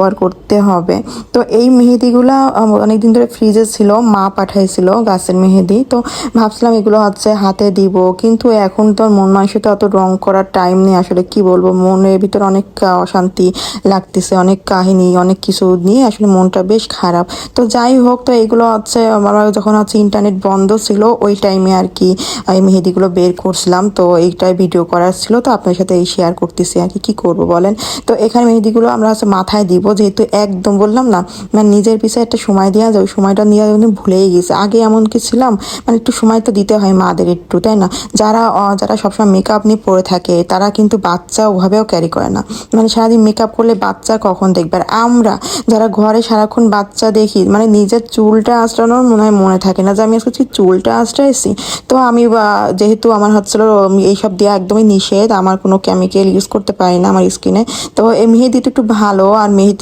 ব্যবহার করতে হবে। তো এই মেহেদিগুলা অনেকদিন ধরে ফ্রিজে ছিল, মা পাঠাইছিল গাছের মেহেদি। তো ভাবছিলাম এগুলো হাতে দিব, কিন্তু এখন তো মন মানসিকতা অত রং করার টাইম নেই। আসলে কি বলবো, মনের ভিতরে অনেক অশান্তি লাগতেছে, অনেক কাহিনী, অনেক কিছু নিয়ে আসলে মনটা বেশ খারাপ। তো যাই হোক, তো এগুলো আমার যখন ইন্টারনেট বন্ধ ছিল ওই টাইমে আর কি এই মেহেদিগুলো বের করছিলাম। তো এইটাই ভিডিও করার ছিল, তো আপনার সাথে এই শেয়ার করতেছি আর কি। কি করবো বলেন। তো এখানে মেহেদিগুলো আমরা মাথায় দিব, যেহেতু একদম বললাম না মানে নিজের পিছনে একটা সময় দেওয়া যায়, ওই সময়টা নিয়ে ভুলেই গেছে। আগে এমন কি ছিলাম, মানে একটু সময় তো দিতে হয় মাদের একটু, তাই না? যারা সবসময় মেকআপ নিয়ে পরে থাকে তারা কিন্তু বাচ্চা ওভাবেও ক্যারি করে না। মানে সারাদিন মেকআপ করলে বাচ্চা কখন দেখবে। আর আমরা যারা ঘরে সারাক্ষণ বাচ্চা দেখি, মানে নিজের চুলটা আঁচড়ানোর মনে থাকে না যে আমি আজকে চুলটা আঁচড়াইছি। তো আমি যেহেতু আমার এইসব দেওয়া একদমই নিষেধ, আমার কোনো কেমিক্যাল ইউজ করতে পারি না আমার স্কিনে। তো এই মেহেদি তো একটু ভালো, আর মেহেদি